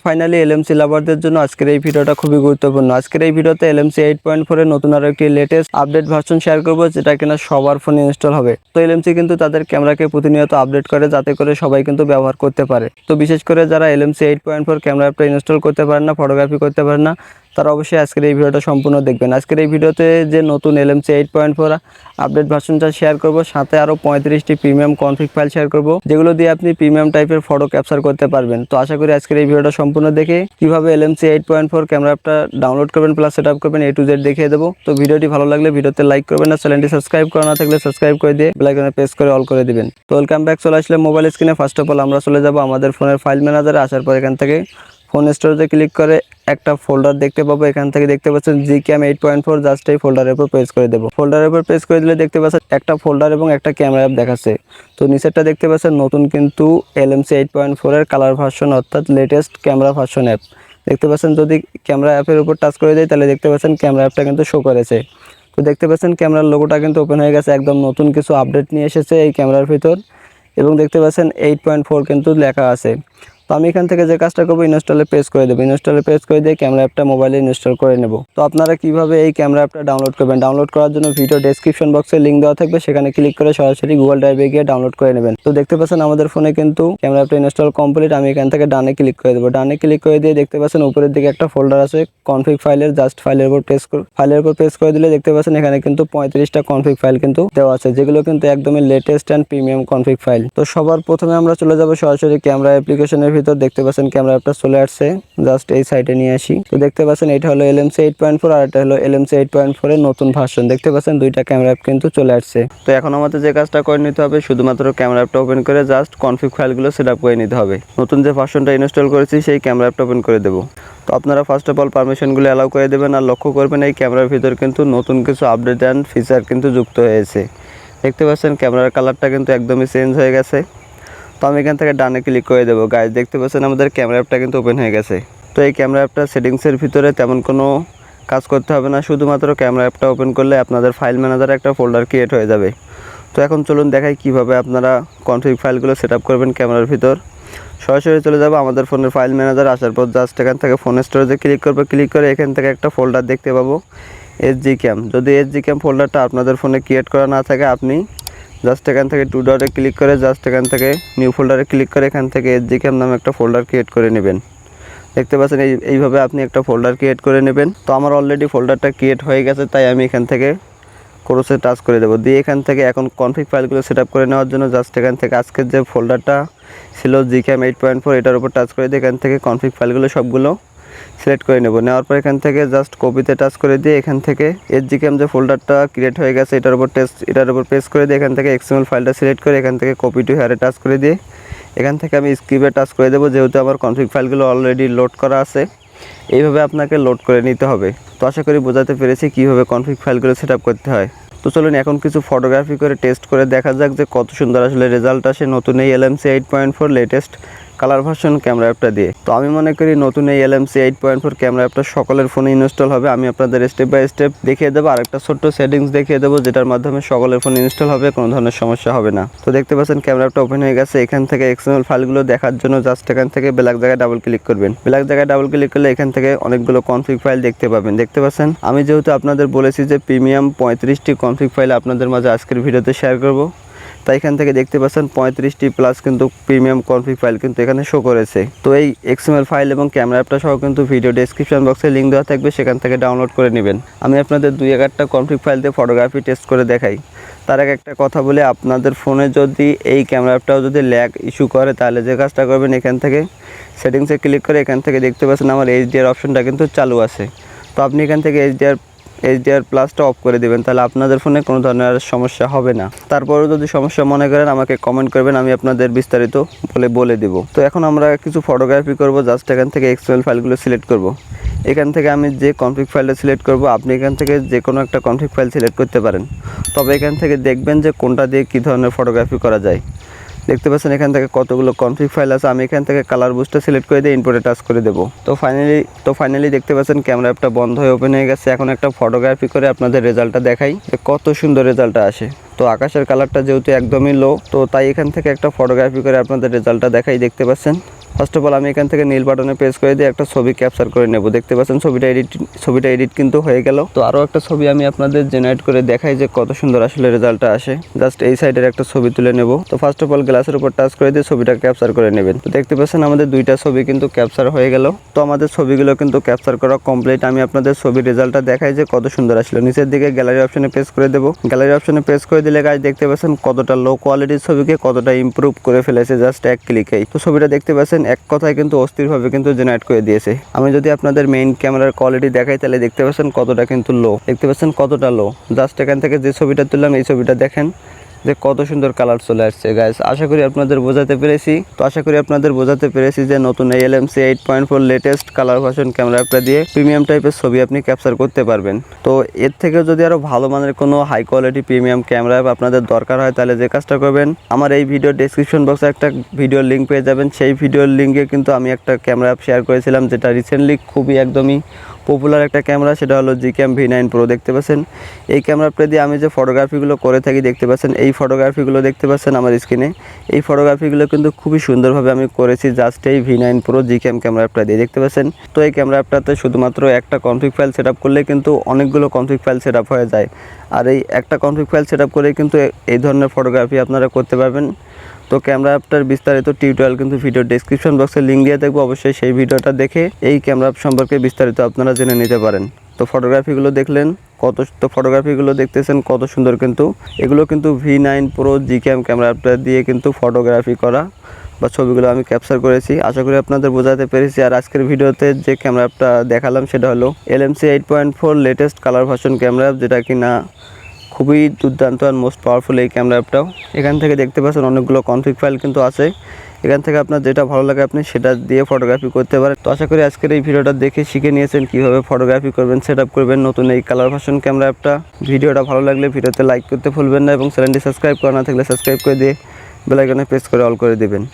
Finally LMC লাভারদের জন্য আজকের এই ভিডিওটা খুবই গুরুত্বপূর্ণ। আজকের এই ভিডিওতে এলএমসি 8.4 এর নতুন আরো একটি লেটেস্ট আপডেট ভার্সন শেয়ার করব, যেটা কিনা সবার ফোনে ইনস্টল হবে। তো এলএমসি কিন্তু তাদের ক্যামেরাকে প্রতিনিয়ত আপডেট করে, যাতে করে সবাই কিন্তু ব্যবহার করতে পারে। তো বিশেষ করে যারা এলএমসি 8.4 ক্যামেরা অ্যাপটা ইনস্টল করতে পারেন না, ফটোগ্রাফি করতে পারেন না, তারা অবশ্যই আজকের এই ভিডিওটা সম্পূর্ণ দেখবেন। আজকের এই ভিডিওতে যে নতুন এলএমসি 8.4 আপডেট ভার্সনটা শেয়ার করব, সাথে আরও 35টি প্রিমিয়াম কনফিগ ফাইল শেয়ার করব, যেগুলো দিয়ে আপনি প্রিমিয়াম টাইপের ফটো ক্যাপচার করতে পারবেন। তো আশা করি আজকের এই ভিডিওটা সম্পূর্ণ দেখে কিভাবে এলএমসি 8.4 ক্যামেরা অ্যাপটা ডাউনলোড করবেন প্লাস সেট আপ করবেন A to Z দেখিয়ে দেবো। তো ভিডিওটি ভালো লাগলে ভিডিওতে লাইক করবেন, আর চ্যানেলটি সাবস্ক্রাইব করা না থাকলে সাবস্ক্রাইব করে দিয়ে বেল আইকনে প্রেস করে অল করে দিবেন। তো ওয়েলকাম ব্যাক। চলে আসলে মোবাইল স্ক্রিনে। ফার্স্ট অফ অল আমরা চলে যাব আমাদের ফোনের ফাইল ম্যানেজারে। আসার পর এখান থেকে ফোন স্টোরেজে ক্লিক করে একটা ফোল্ডার দেখতে পাবো। এখান থেকে দেখতে পাচ্ছেন Gcam 8.4, জাস্ট এই ফোল্ডারের উপর প্রেস করে দেবো। ফোল্ডারের উপর প্রেস করে দিলে দেখতে পাচ্ছেন একটা ফোল্ডার এবং একটা ক্যামেরা অ্যাপ দেখাচ্ছে। তো নিচেরটা দেখতে পাচ্ছেন নতুন কিন্তু এলএমসি 8.4 এর কালার ভার্সন, অর্থাৎ লেটেস্ট ক্যামেরা ভার্সন অ্যাপ দেখতে পাচ্ছেন। যদি ক্যামেরা অ্যাপের উপর টাচ করে দেয় তাহলে দেখতে পাচ্ছেন ক্যামেরা অ্যাপটা কিন্তু শো করেছে। তো দেখতে পাচ্ছেন ক্যামেরার লোগোটা কিন্তু ওপেন হয়ে গেছে, একদম নতুন কিছু আপডেট নিয়ে এসেছে এই ক্যামেরার ভিতর, এবং দেখতে পাচ্ছেন 8.4 কিন্তু লেখা আছে। তো আমি এখান থেকে যে কাজটা করবো, ইনস্টলে প্রেস করে দেবো। ইনস্টলে প্রেস করে দিয়ে ক্যামেরা অ্যাপটা মোবাইলে ইনস্টল করে নেব। তো আপনারা কিভাবে এই ক্যামেরা অ্যাপটা ডাউনলোড করবেন, ডাউনলোড করার জন্য ভিডিও ডেসক্রিপশন বক্সে লিঙ্ক দেওয়া থাকবে, সেখানে ক্লিক করে সরাসরি গুগল ড্রাইভে গিয়ে ডাউনলোড করে নেবেন। তো দেখতে পাচ্ছেন আমাদের ফোনে কিন্তু ক্যামেরা অ্যাপটা ইনস্টল কমপ্লিট। আমি এখান থেকে ডানে ক্লিক করে দেবো। ডানে ক্লিক করে দিয়ে দেখতে পাচ্ছেন উপরের দিকে একটা ফোল্ডার আছে কনফিগ ফাইলের, জাস্ট ফাইলের উপর প্রেস করে দিলে দেখতে পাচ্ছেন এখানে কিন্তু 35টা কনফিগ ফাইল কিন্তু দেওয়া আছে, যেগুলো কিন্তু একদমই latest and premium config file. তো সবার প্রথমে আমরা চলে যাব সরাসরি ক্যামেরা অ্যাপ্লিকেশনের ভিতর। দেখতে পাচ্ছেন ক্যামেরা অ্যাপটা চলে আসছে, জাস্ট এই সাইডে নিয়ে আসি। তো দেখতে পাচ্ছেন এটা হলো এলএমসি 8.4 আর এটা হলো এলএমসি 8.4 এর নতুন ভার্সন। দেখতে পাচ্ছেন দুইটা ক্যামেরা অ্যাপ কিন্তু চলে আসছে। তো এখন আমাদের যে কাজটা করে নিতে হবে, শুধুমাত্র ক্যামেরা অ্যাপটা ওপেন করে জাস্ট কনফিগ ফাইলগুলো সেট আপ করে নিতে হবে। নতুন যে ভার্সনটা ইনস্টল করেছি সেই ক্যামেরা অ্যাপটা ওপেন করে দেবো। তো আপনারা ফার্স্ট অফ অল পারমিশনগুলো অ্যালাউ করে দেবেন, আর লক্ষ্য করবেন এই ক্যামেরার ভিতর কিন্তু নতুন কিছু আপডেট অ্যান্ড ফিচার কিন্তু যুক্ত হয়েছে। দেখতে পাচ্ছেন ক্যামেরার কালারটা কিন্তু একদমই চেঞ্জ হয়ে গেছে। তো আমি এখান থেকে ডানে ক্লিক করে দেবো। গাইজ দেখতে পাচ্ছেন আমাদের ক্যামেরা অ্যাপটা কিন্তু ওপেন হয়ে গেছে। তো এই ক্যামেরা অ্যাপটা সেটিংসের ভিতরে তেমন কোনো কাজ করতে হবে না, শুধুমাত্র ক্যামেরা অ্যাপটা ওপেন করলে আপনাদের ফাইল ম্যানেজারে একটা ফোল্ডার ক্রিয়েট হয়ে যাবে। তো এখন চলুন দেখাই কিভাবে আপনারা কনফিগ ফাইলগুলো সেট আপ করবেন ক্যামেরার ভিতর। সরাসরি চলে যাবো আমাদের ফোনের ফাইল ম্যানেজার। আসার পর জাস্ট এখান থেকে ফোন স্টোরেজে ক্লিক করবো। ক্লিক করে এখান থেকে একটা ফোল্ডার দেখতে পাবো Gcam। যদি Gcam ফোল্ডারটা আপনাদের ফোনে ক্রিয়েট করা না থাকে, আপনি জাস্ট এখান থেকে টু ডটে ক্লিক করে জাস্ট এখান থেকে নিউ ফোল্ডারে ক্লিক করে এখান থেকে Gcam নামে একটা ফোল্ডার ক্রিয়েট করে নেবেন। দেখতে পাচ্ছেন এইভাবে আপনি একটা ফোল্ডার ক্রিয়েট করে নেবেন। তো আমার অলরেডি ফোল্ডারটা ক্রিয়েট হয়ে গেছে, তাই আমি এখান থেকে ক্রসে টাচ করে দেবো। দিয়ে এখান থেকে এখন কনফিগ ফাইলগুলো সেট আপ করে নেওয়ার জন্য জাস্ট এখান থেকে আজকের যে ফোল্ডারটা ছিল Gcam 8.4, এটার উপর টাচ করে দিয়ে এখান থেকে কনফিগ ফাইলগুলো সবগুলো সিলেক্ট করে নেব। নেওয়ার পর এখান থেকে জাস্ট কপিতে টাচ করে দিয়ে এখান থেকে Gcam যে ফোল্ডারটা ক্রিয়েট হয়ে গেছে এটার উপর প্রেস করে দিয়ে এখান থেকে XML ফাইলটা সিলেক্ট করে এখান থেকে কপি টু হেয়ারে টাচ করে দিয়ে এখান থেকে আমি স্ক্রিপে টাচ করে দেবো, যেহেতু আমার কনফিগ ফাইলগুলো অলরেডি লোড করা আছে। এইভাবে আপনাকে লোড করে নিতে হবে। তো আশা করি বোঝাতে পেরেছি কীভাবে কনফিগ ফাইলগুলো সেট আপ করতে হয়। তো চলুন এখন কিছু ফটোগ্রাফি করে টেস্ট করে দেখা যাক যে কত সুন্দর আসলে রেজাল্ট আসে নতুন এই LMC 8.4 latest colour version camera অ্যাপটা দিয়ে। তো আমি মনে করি নতুন এই এলএমসি 8.4 ক্যামেরা অ্যাপটা সকলের ফোনে ইনস্টল হবে। আমি আপনাদের স্টেপ বাই স্টেপ দেখিয়ে দেবো, আর একটা ছোট্ট সেটিংস দেখিয়ে দেবো, যেটার মাধ্যমে সকলের ফোনে ইনস্টল হবে, কোনো ধরনের সমস্যা হবে না। তো দেখতে পাচ্ছেন ক্যামেরা অ্যাপটা ওপেন হয়ে গেছে। এখান থেকে XML ফাইলগুলো দেখার জন্য জাস্ট এখান থেকে ব্ল্যাক জায়গায় ডাবল ক্লিক করবেন। ব্ল্যাক জায়গায় ডাবল ক্লিক করলে এখান থেকে অনেকগুলো কনফিগ ফাইল দেখতে পাবেন। দেখতে পাচ্ছেন আমি যেহেতু আপনাদের বলেছি যে প্রিমিয়াম 35টি কনফিগ ফাইল আপনাদের মাঝে আজকের ভিডিওতে শেয়ার করব, তাই এখান থেকে দেখতে পাচ্ছেন 35টি প্লাস কিন্তু প্রিমিয়াম কনফিগ ফাইল কিন্তু এখানে শো করেছে। তো এই XML ফাইল এবং ক্যামেরা অ্যাপটা সহ কিন্তু ভিডিও ডেসক্রিপশন বক্সে লিঙ্ক দেওয়া থাকবে, সেখান থেকে ডাউনলোড করে নেবেন। আমি আপনাদের 2-1টা কনফিগ ফাইল দিয়ে ফটোগ্রাফি টেস্ট করে দেখাই। তার আগে একটা কথা বলে, আপনাদের ফোনে যদি এই ক্যামেরা অ্যাপটাও যদি ল্যাগ ইস্যু করে, তাহলে যে কাজটা করবেন এখান থেকে সেটিংসে ক্লিক করে এখান থেকে দেখতে পাচ্ছেন আমার HDR অপশনটা কিন্তু চালু আছে। তো আপনি এখান থেকে HDR প্লাসটা অফ করে দেবেন, তাহলে আপনাদের ফোনে কোনো ধরনের সমস্যা হবে না। তারপরেও যদি সমস্যা মনে করেন আমাকে কমেন্ট করবেন, আমি আপনাদের বিস্তারিত বলে দেব। তো এখন আমরা কিছু ফটোগ্রাফি করব। জাস্ট এখান থেকে XML ফাইলগুলো সিলেক্ট করব। এখান থেকে আমি যে কনফিগ ফাইলটা সিলেক্ট করব, আপনি এখান থেকে যে কোনো একটা কনফিগ ফাইল সিলেক্ট করতে পারেন, তবে এখান থেকে দেখবেন যে কোনটা দিয়ে কী ধরনের ফটোগ্রাফি করা যায়। দেখতে পাচ্ছেন এখান থেকে কতগুলো কনফিগ ফাইল আছে। আমি এখান থেকে কালার বুস্টটা সিলেক্ট করে দিয়ে ইনপুটে টাচ করে দেবো। তো ফাইনালি দেখতে পাচ্ছেন ক্যামেরা অ্যাপটা বন্ধ হয়ে ওপেন হয়ে গেছে। এখন একটা ফটোগ্রাফি করে আপনাদের রেজাল্টটা দেখাই কত সুন্দর রেজাল্টটা আসে। তো আকাশের কালারটা যেহেতু একদমই লো, তো তাই এখান থেকে একটা ফটোগ্রাফি করে আপনাদের রেজাল্টটা দেখাই। দেখতে পাচ্ছেন ফার্স্ট অফ অল আমি এখান থেকে নীল বাটনে প্রেস করে দিয়ে একটা ছবি ক্যাপচার করে নেব। দেখতে পাচ্ছেন ছবিটা এডিট কিন্তু হয়ে গেল। তো আরও একটা ছবি আমি আপনাদের জেনারেট করে দেখাই যে কত সুন্দর আসলে রেজাল্টটা আসে। জাস্ট এই সাইডের একটা ছবি তুলে নেব। তো ফার্স্ট অফ অল গ্লাসের উপর টাচ করে দিয়ে ছবিটা ক্যাপচার করে নেবেন। তো দেখতে পাচ্ছেন আমাদের দুইটা ছবি কিন্তু ক্যাপচার হয়ে গেল। তো আমাদের ছবিগুলো কিন্তু ক্যাপচার করা কমপ্লিট। আমি আপনাদের ছবির রেজাল্টটা দেখাই যে কত সুন্দর আসলো। নিচের দিকে গ্যালারি অপশনে প্রেস করে দেবো। গ্যালারি অপশনে প্রেস করে দিলে গাইস দেখতে পাচ্ছেন কতটা লো কোয়ালিটির ছবিকে কতটা ইমপ্রুভ করে ফেলেছে জাস্ট এক ক্লিকেই। তো ছবিটা দেখতে পাচ্ছেন এক কথায় কিন্তু অস্থিরভাবে কিন্তু জেনারেট করে দিয়েছে। আমি যদি আপনাদের মেইন ক্যামেরার কোয়ালিটি দেখাই তাহলে দেখতে পাচ্ছেন কতটা কিন্তু লো। দেখতে পাচ্ছেন কতটা লো। জাস্ট এখান থেকে যে ছবিটা তুললাম এই ছবিটা দেখেন যে কত সুন্দর কালার চলে আসছে গাইস। আশা করি আপনাদের বোঝাতে পেরেছি যে নতুন এই LMC 8.4 latest colour version camera অ্যাপটা দিয়ে প্রিমিয়াম টাইপের ছবি আপনি ক্যাপচার করতে পারবেন। তো এর থেকেও যদি আরও ভালো মানের কোনো high quality premium camera app আপনাদের দরকার হয় তাহলে যে কাজটা করবেন, আমার এই ভিডিও ডেসক্রিপশন বক্সে একটা ভিডিওর লিঙ্ক পেয়ে যাবেন। সেই ভিডিওর লিঙ্কে কিন্তু আমি একটা ক্যামেরা অ্যাপ শেয়ার করেছিলাম যেটা রিসেন্টলি খুবই একদমই পপুলার একটা ক্যামেরা, সেটা হলো Gcam V9 Pro। দেখতে পাচ্ছেন এই ক্যামেরাটা দিয়ে আমি যে ফটোগ্রাফিগুলো করে থাকি দেখতে পাচ্ছেন এই ফটোগ্রাফিগুলো দেখতে পাচ্ছেন আমার স্ক্রিনে। এই ফটোগ্রাফিগুলো কিন্তু খুবই সুন্দরভাবে আমি করেছি জাস্ট এই V9 Pro Gcam ক্যামেরা অ্যাপটা দিয়ে। দেখতে পাচ্ছেন তো এই ক্যামেরা অ্যাপটাতে শুধুমাত্র একটা কনফিগ ফাইল সেট আপ করলে কিন্তু অনেকগুলো কনফিগ ফাইল সেট আপ হয়ে যায়। আর এই একটা কনফিগ ফাইল সেট আপ করে কিন্তু এই ধরনের ফটোগ্রাফি আপনারা করতে পারবেন। তো ক্যামেরা অ্যাপটার বিস্তারিত টিউটোরিয়াল কিন্তু ভিডিও ডেসক্রিপশন বক্সে লিঙ্ক দিয়ে দেখবো, অবশ্যই সেই ভিডিওটা দেখে এই ক্যামেরা অ্যাপ সম্পর্কে বিস্তারিত আপনারা জেনে নিতে পারেন। তো ফটোগ্রাফিগুলো দেখলেন ফটোগ্রাফিগুলো দেখতেছেন কত সুন্দর, কিন্তু এগুলো কিন্তু V9 Pro Gcam ক্যামেরা অ্যাপটা দিয়ে কিন্তু ফটোগ্রাফি করা বা ছবিগুলো আমি ক্যাপচার করেছি। আশা করি আপনাদের বোঝাতে পেরেছি। আর আজকের ভিডিওতে যে ক্যামেরা অ্যাপটা দেখালাম সেটা হলো LMC 8.4 latest colour version camera app, যেটা কিনা খুবই দুর্দান্ত আর মোস্ট পাওয়ারফুল এই ক্যামেরা অ্যাপটাও। এখান থেকে দেখতে পাচ্ছেন অনেকগুলো কনফিগ ফাইল কিন্তু আছে। এখান থেকে আপনার যেটা ভালো লাগে আপনি সেটা দিয়ে ফটোগ্রাফি করতে পারেন। তো আশা করি আজকের এই ভিডিওটা দেখে শিখে নিয়েছেন কীভাবে ফটোগ্রাফি করবেন, সেট আপ করবেন নতুন এই কালার ভার্সন ক্যামেরা অ্যাপটা। ভিডিওটা ভালো লাগলে ভিডিওতে লাইক করতে ভুলবেন না এবং চ্যানেলটি সাবস্ক্রাইব করা না থাকলে সাবস্ক্রাইব করে দিয়ে বেল আইকনে প্রেস করে অল করে দেবেন।